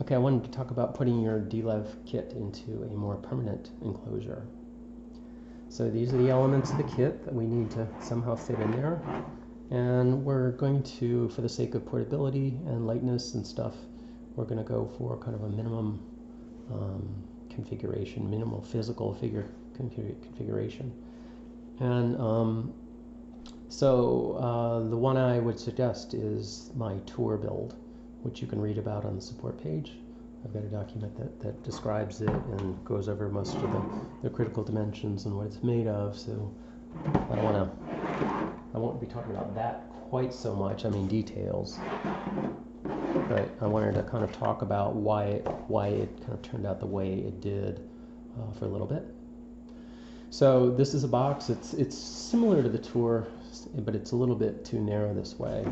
Okay, I wanted to talk about putting your D-Lev kit into a more permanent enclosure. So these are the elements of the kit that we need to somehow fit in there. And we're going to, for the sake of portability and lightness and stuff, we're going to go for kind of a minimum configuration, minimal physical configuration. And the one I would suggest is my tour build, which you can read about on the support page. I've got a document that describes it and goes over most of the critical dimensions and what it's made of, so I won't be talking about that quite so much, I mean details, but I wanted to kind of talk about why it kind of turned out the way it did for a little bit. So this is a box, it's similar to the tour, but it's a little bit too narrow this way.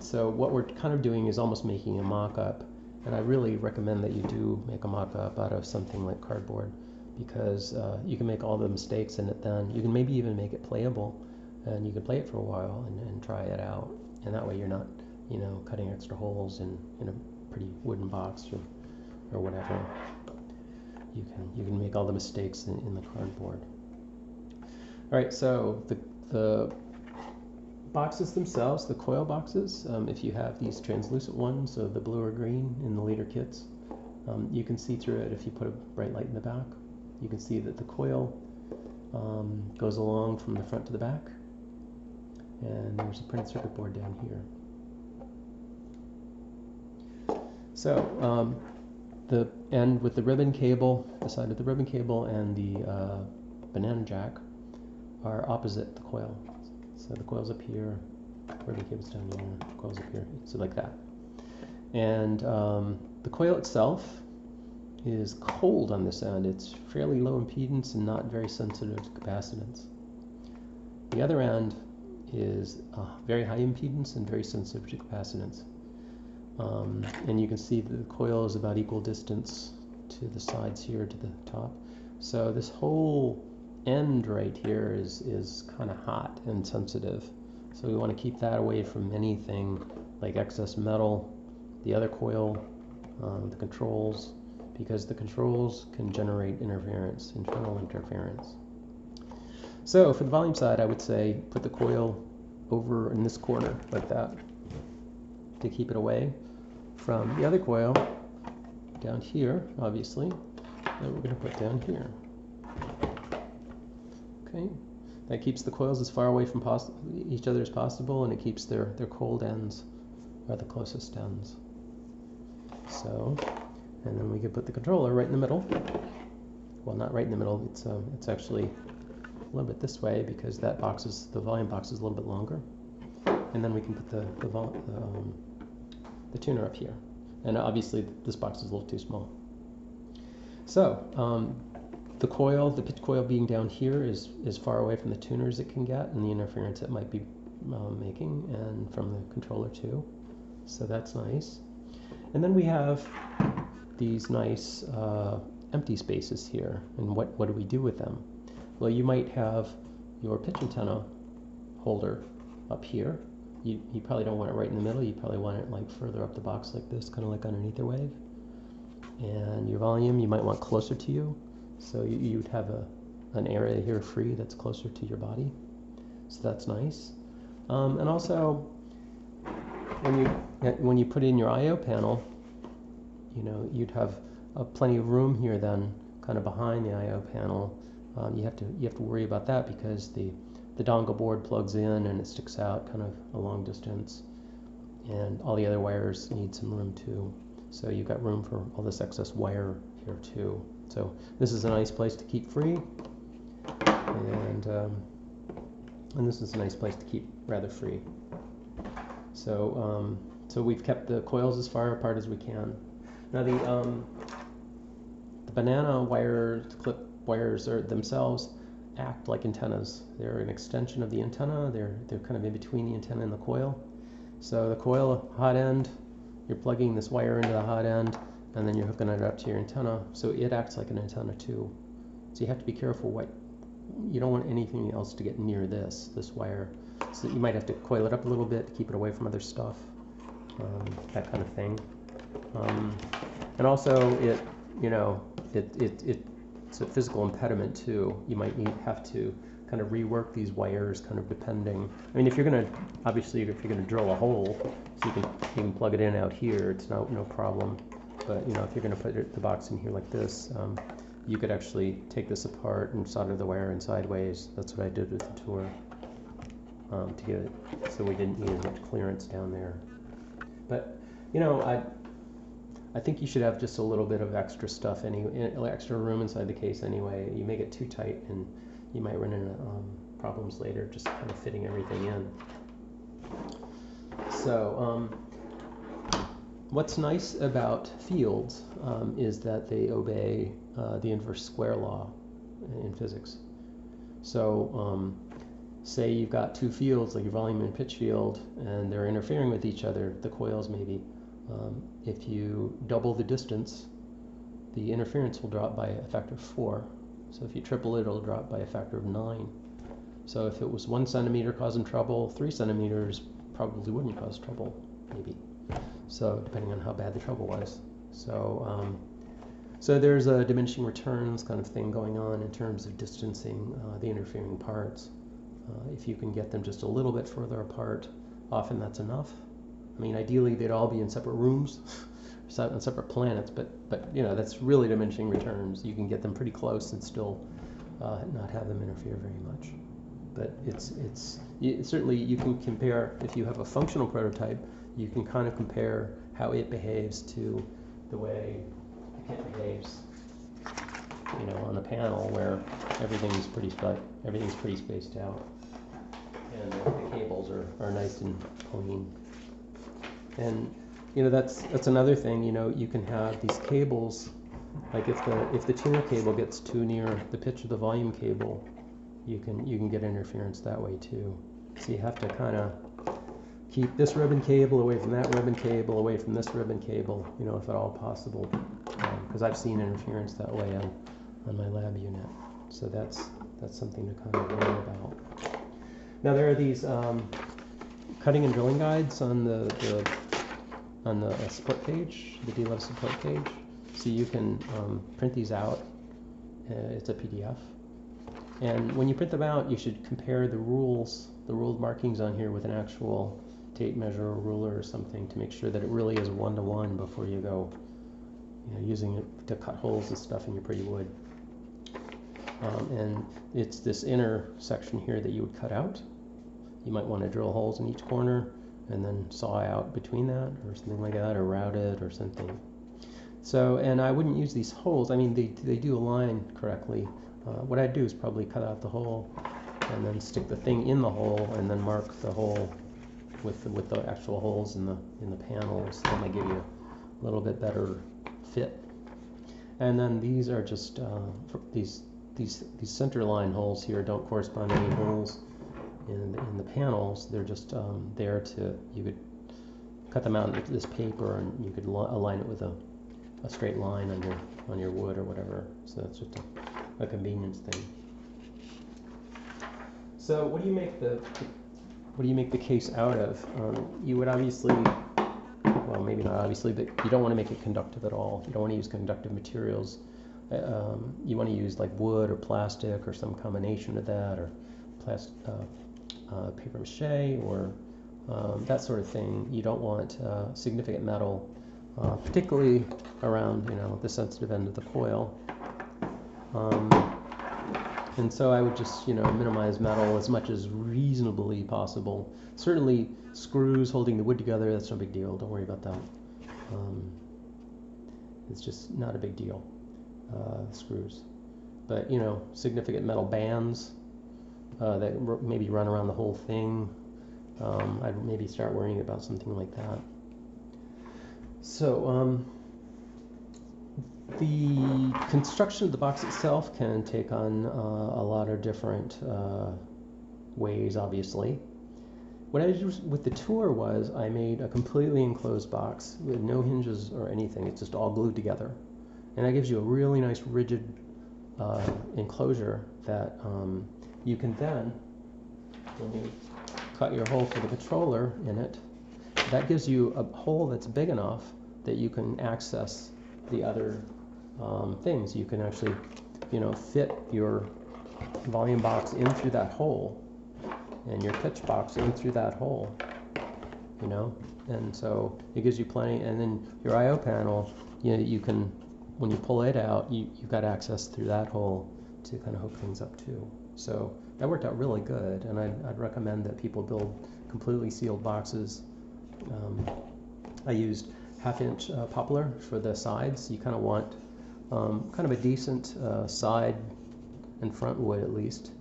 So what we're kind of doing is almost making a mock-up, and I really recommend that you do make a mock-up out of something like cardboard, because you can make all the mistakes in it then. You can maybe even make it playable, and you can play it for a while and try it out, and that way you're not, you know, cutting extra holes in a pretty wooden box or whatever. You can make all the mistakes in the cardboard. All right, so the boxes themselves, the coil boxes, if you have these translucent ones of the blue or green in the later kits, you can see through it if you put a bright light in the back. You can see that the coil goes along from the front to the back, and there's a printed circuit board down here. So the end with the ribbon cable, the side of the ribbon cable and the banana jack are opposite the coil. So the coil's up here, ribbon cable's down here, coil's up here, so like that. And the coil itself is cold on this end. It's fairly low impedance and not very sensitive to capacitance. The other end is very high impedance and very sensitive to capacitance. And you can see that the coil is about equal distance to the sides here to the top. So this whole end right here is kind of hot and sensitive. So we want to keep that away from anything like excess metal, the other coil, the controls, because the controls can generate interference, internal interference. So for the volume side, I would say put the coil over in this corner like that to keep it away from the other coil down here, obviously, that we're going to put down here. Okay, that keeps the coils as far away from each other as possible, and it keeps their cold ends are the closest ends. So, and then we can put the controller right in the middle. Well, not right in the middle. It's actually a little bit this way because that box is, the volume box is a little bit longer. And then we can put the tuner up here. And obviously this box is a little too small. So the coil, the pitch coil being down here is as far away from the tuner as it can get and the interference it might be making, and from the controller too. So that's nice. And then we have these nice empty spaces here. And what do we do with them? Well, you might have your pitch antenna holder up here. You probably don't want it right in the middle. You probably want it like further up the box like this, kind of like underneath the wave. And your volume you might want closer to you. So you'd have an area here free that's closer to your body. So that's nice. And also, when you put in your I/O panel, you know, you'd have plenty of room here then, kind of behind the I/O panel. You have to worry about that because the dongle board plugs in and it sticks out kind of a long distance, and all the other wires need some room too. So you've got room for all this excess wire here too. So this is a nice place to keep free, and this is a nice place to keep rather free. So so we've kept the coils as far apart as we can. Now the banana wire clip wires themselves act like antennas. They're an extension of the antenna. They're kind of in between the antenna and the coil. So the coil hot end, you're plugging this wire into the hot end, and then you're hooking it up to your antenna. So it acts like an antenna too. So you have to be careful you don't want anything else to get near this wire. So you might have to coil it up a little bit to keep it away from other stuff, that kind of thing. And also it's a physical impediment too. You might have to kind of rework these wires, kind of depending. I mean, if you're gonna drill a hole, so you can plug it in out here, it's no problem. But if you're gonna put the box in here like this, you could actually take this apart and solder the wire in sideways. That's what I did with the tour, to get it so we didn't need as much clearance down there. But I think you should have just a little bit of extra stuff, extra room inside the case anyway. You make it too tight and you might run into problems later just kind of fitting everything in. So what's nice about fields is that they obey the inverse square law in physics. So say you've got two fields, like your volume and pitch field, and they're interfering with each other, the coils maybe. If you double the distance, the interference will drop by a factor of 4. So if you triple it, it'll drop by a factor of 9. So if it was 1 centimeter causing trouble, 3 centimeters probably wouldn't cause trouble, maybe. So depending on how bad the trouble was. So so there's a diminishing returns kind of thing going on in terms of distancing the interfering parts. If you can get them just a little bit further apart, often that's enough. I mean, ideally they'd all be in separate rooms, on separate planets, but that's really diminishing returns. You can get them pretty close and still not have them interfere very much. But certainly you can compare, if you have a functional prototype, you can kind of compare how it behaves to the way the kit behaves, on a panel where everything's pretty spaced out, and the cables are nice and clean. And that's another thing. You can have these cables, like if the tuner cable gets too near the pitch of the volume cable, you can get interference that way too. So you have to kind of keep this ribbon cable away from that ribbon cable, away from this ribbon cable, if at all possible, because I've seen interference that way on my lab unit. So that's something to kind of worry about. Now there are these cutting and drilling guides on the support page, the D-Lev support page. So you can print these out. It's a PDF. And when you print them out, you should compare the ruled markings on here with an actual tape measure or ruler or something to make sure that it really is 1-to-1 before you go using it to cut holes and stuff in your pretty wood. And it's this inner section here that you would cut out. You might want to drill holes in each corner and then saw out between that or something like that, or route it or something. So, and I wouldn't use these holes. I mean, they do align correctly. What I'd do is probably cut out the hole and then stick the thing in the hole and then mark the hole with the actual holes in the panels. That might give you a little bit better fit. And then these are just these center line holes here don't correspond to any holes in the panels. They're just there to, you could cut them out into this paper and you could align it with a straight line on your wood or whatever. So that's just a convenience thing. So what do you make the case out of? You would obviously, well, maybe not obviously, but you don't want to make it conductive at all. You don't want to use conductive materials. You want to use like wood or plastic or some combination of that, or paper mache or that sort of thing. You don't want significant metal, particularly around the sensitive end of the coil. And so I would just minimize metal as much as reasonably possible. Certainly screws holding the wood together, that's no big deal. Don't worry about that. It's just not a big deal, screws. But significant metal bands that maybe run around the whole thing, I'd maybe start worrying about something like that. So the construction of the box itself can take on a lot of different ways, obviously. What I did with the tour was I made a completely enclosed box with no hinges or anything. It's just all glued together. And that gives you a really nice rigid enclosure that you can then, when you cut your hole for the controller in it, that gives you a hole that's big enough that you can access the other things. You can actually, fit your volume box in through that hole, and your pitch box in through that hole, and so it gives you plenty. And then your I/O panel, you can, when you pull it out, you've got access through that hole to kind of hook things up too. So that worked out really good, and I'd recommend that people build completely sealed boxes. I used 1/2-inch poplar for the sides. You kind of want kind of a decent side and front wood at least,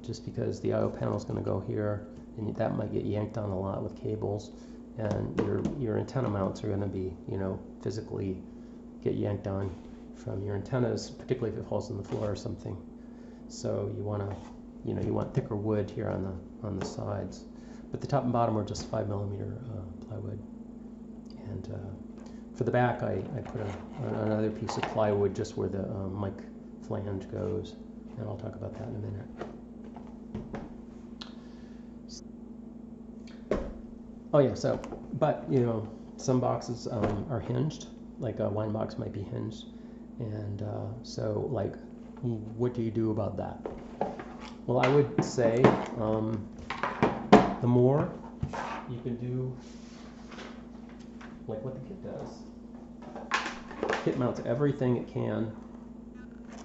just because the I/O panel is going to go here, and that might get yanked on a lot with cables, and your antenna mounts are going to be, physically get yanked on from your antennas, particularly if it falls on the floor or something. So you want to, you want thicker wood here on the sides, but the top and bottom are just 5mm plywood. And for the back, I put another piece of plywood just where the mic flange goes, and I'll talk about that in a minute. Oh yeah, so, but some boxes are hinged, like a wine box might be hinged, and so like, what do you do about that? Well, I would say the more you can do, like what the kit does. The kit mounts everything it can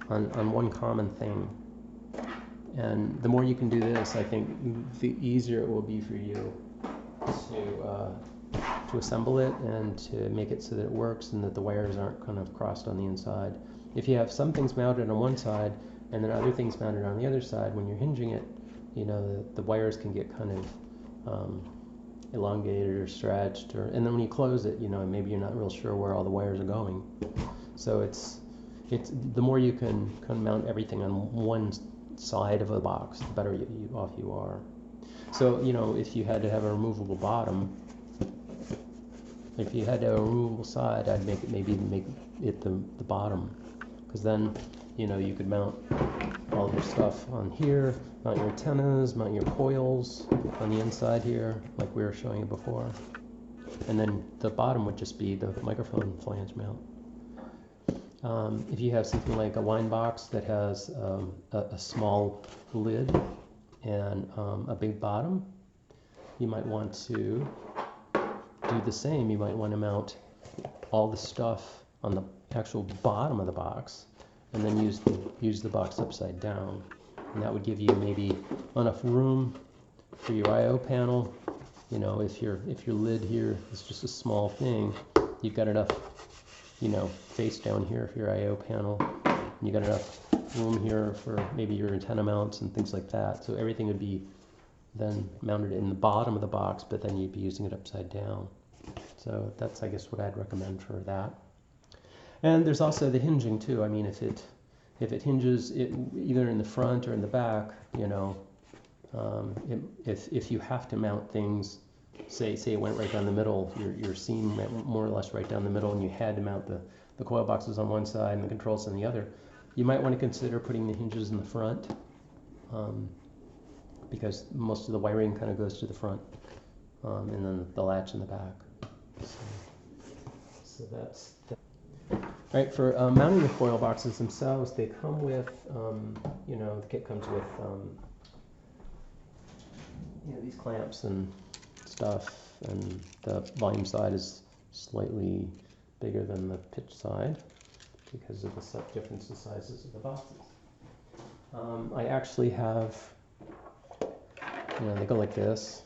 on one common thing, and the more you can do this, I think the easier it will be for you to assemble it and to make it so that it works and that the wires aren't kind of crossed on the inside. If you have some things mounted on one side and then other things mounted on the other side, when you're hinging it, the wires can get kind of elongated or stretched, and then when you close it, maybe you're not real sure where all the wires are going. So it's the more you can kind of mount everything on one side of a box, the better off you are. So if you had to have a removable bottom, if you had a removable side, I'd make it the bottom, because then you could mount all your stuff on here, mount your antennas, mount your coils on the inside here, like we were showing you before, and then the bottom would just be the microphone flange mount. If you have something like a wine box that has a small lid and a big bottom, you might want to do the same. You might want to mount all the stuff on the actual bottom of the box, and then use the box upside down, and that would give you maybe enough room for your I/O panel. If your lid here is just a small thing, you've got enough face down here for your I/O panel, and you got enough room here for maybe your antenna mounts and things like that. So everything would be then mounted in the bottom of the box, but then you'd be using it upside down. So that's, I guess, what I'd recommend for that. And there's also the hinging too. I mean, if it hinges either in the front or in the back, if you have to mount things, say it went right down the middle, your seam went more or less right down the middle, and you had to mount the coil boxes on one side and the controls on the other, you might want to consider putting the hinges in the front, because most of the wiring kind of goes to the front, and then the latch in the back. So that's that. All right, for mounting the coil boxes themselves, they come with, the kit comes with, these clamps and stuff, and the volume side is slightly bigger than the pitch side because of the difference in sizes of the boxes. I actually have, they go like this,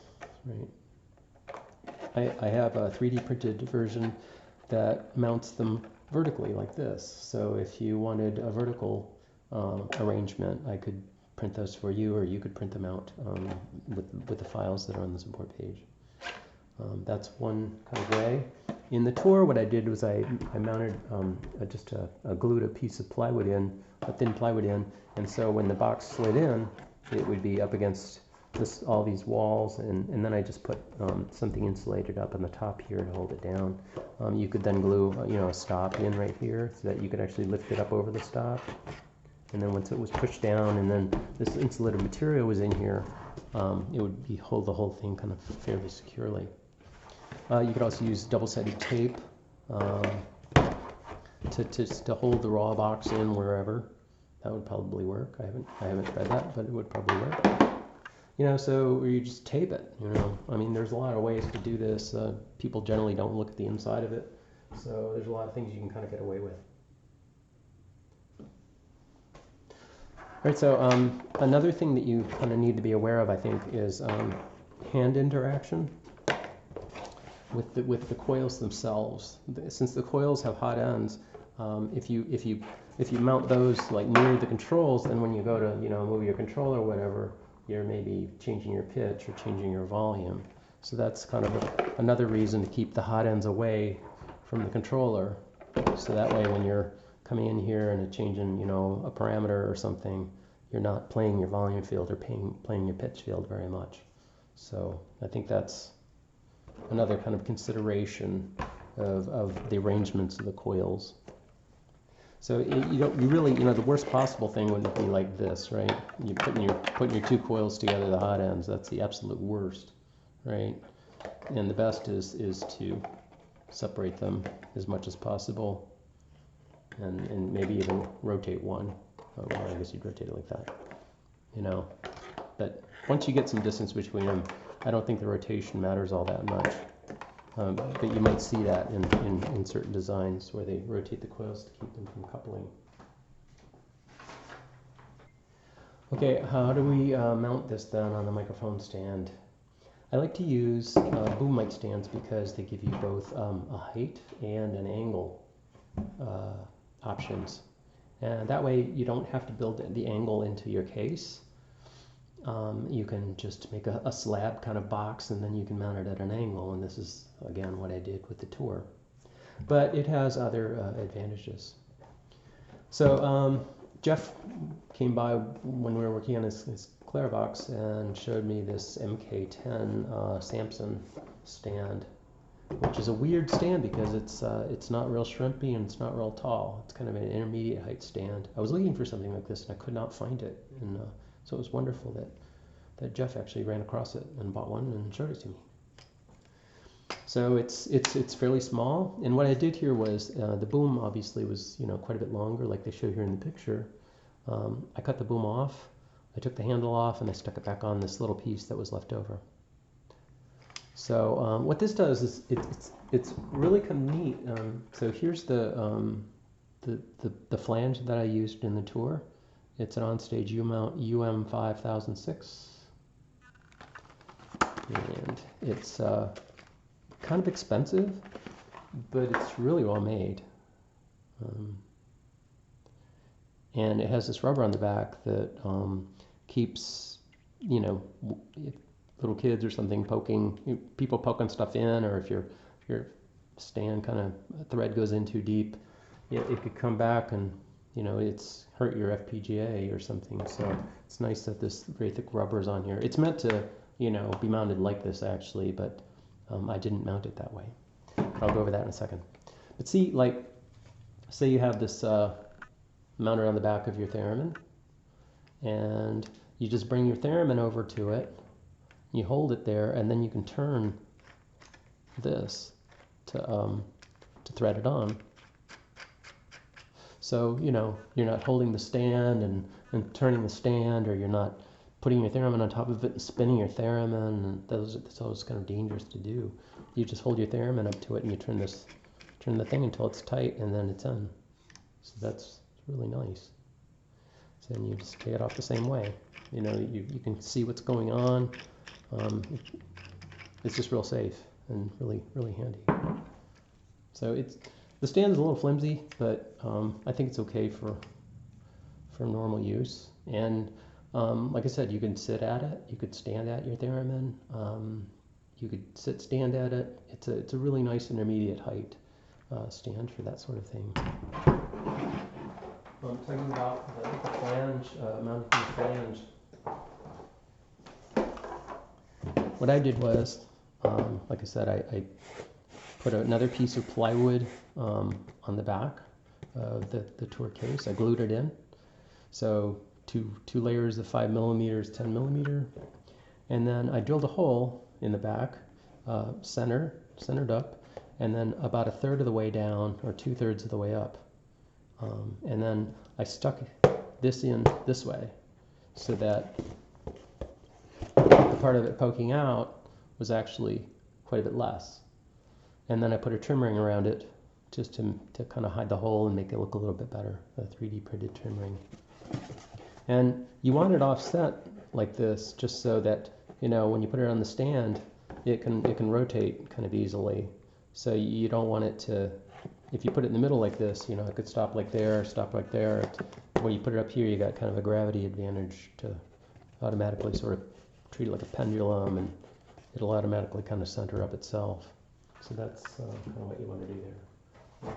right? I have a 3D printed version that mounts them vertically like this. So if you wanted a vertical arrangement, I could print those for you, or you could print them out with the files that are on the support page. That's one kind of way. In the tour, what I did was I mounted just glued a piece of plywood in, a thin plywood in, and so when the box slid in, it would be up against all these walls, and then I just put something insulated up on the top here to hold it down. You could then glue a stop in right here so that you could actually lift it up over the stop, and then once it was pushed down and then this insulated material was in here, it would hold the whole thing kind of fairly securely. You could also use double-sided tape um, to hold the raw box in wherever. That would probably work. I haven't tried that, but it would probably work. You know, so you just tape it. You know, I mean, there's a lot of ways to do this. People generally don't look at the inside of it, so there's a lot of things you can kind of get away with. All right, so another thing that you kind of need to be aware of, I think, is hand interaction with the coils themselves. Since the coils have hot ends, if you mount those like near the controls, then when you go to move your controller or whatever, you're maybe changing your pitch or changing your volume. So that's kind of another reason to keep the hot ends away from the controller. So that way, when you're coming in here and changing a parameter or something, you're not playing your volume field or playing your pitch field very much. So I think that's another kind of consideration of the arrangements of the coils. So you really, the worst possible thing would be like this, right? You putting your two coils together, the hot ends. That's the absolute worst, right? And the best is to separate them as much as possible, and maybe even rotate one. Well, I guess you'd rotate it like that, But once you get some distance between them, I don't think the rotation matters all that much. But you might see that in certain designs where they rotate the coils to keep them from coupling. Okay, how do we mount this then on the microphone stand? I like to use boom mic stands because they give you both a height and an angle options. And that way you don't have to build the angle into your case. You can just make a slab kind of box, and then you can mount it at an angle, and this is again what I did with the Tour. But it has other advantages. So Jeff came by when we were working on his Clairvox and showed me this MK10 Samson stand, which is a weird stand because it's not real shrimpy and it's not real tall. It's kind of an intermediate height stand. I was looking for something like this and I could not find it, and so it was wonderful that Jeff actually ran across it and bought one and showed it to me. So it's fairly small, and what I did here was the boom obviously was quite a bit longer, like they show here in the picture. I cut the boom off, I took the handle off, and I stuck it back on this little piece that was left over. So what this does is it's really kind of neat. So here's the flange that I used in the Tour. It's an on-stage U-mount UM5006, and it's kind of expensive, but it's really well made. And it has this rubber on the back that keeps, little kids or something people poking stuff in, or if your stand kind of thread goes in too deep, it could come back and it's hurt your FPGA or something. So it's nice that this very thick rubber is on here. It's meant to be mounted like this actually, but I didn't mount it that way. I'll go over that in a second. But see, like, say you have this mounted on the back of your Theremin, and you just bring your Theremin over to it, you hold it there, and then you can turn this to thread it on. So you're not holding the stand and turning the stand, or you're not putting your Theremin on top of it and spinning your Theremin, and that's always kind of dangerous to do. You just hold your Theremin up to it and you turn the thing until it's tight, and then it's in. So that's really nice. So then you just take it off the same way. You can see what's going on. It's just real safe and really, really handy. So the stand is a little flimsy, but I think it's okay for normal use. And like I said, you can sit at it, you could stand at your Theremin, you could stand at it. It's a really nice intermediate height stand for that sort of thing. I'm talking about the flange, mounting the flange. What I did was, like I said, I put another piece of plywood on the back of the Tour case. I glued it in. So two layers of 5 millimeters, 10 millimeter, and then I drilled a hole in the back, centered up, and then about a third of the way down, or 2/3 of the way up. And then I stuck this in this way, so that the part of it poking out was actually quite a bit less. And then I put a trim ring around it just to kind of hide the hole and make it look a little bit better, a 3D printed trim ring. And you want it offset like this, just so that, you know, when you put it on the stand, it can rotate kind of easily. So you don't want it to, if you put it in the middle like this, you know, it could stop like there, stop like there. When you put it up here, you got kind of a gravity advantage to automatically sort of treat it like a pendulum, and it'll automatically kind of center up itself. So that's kind of what you want to do there.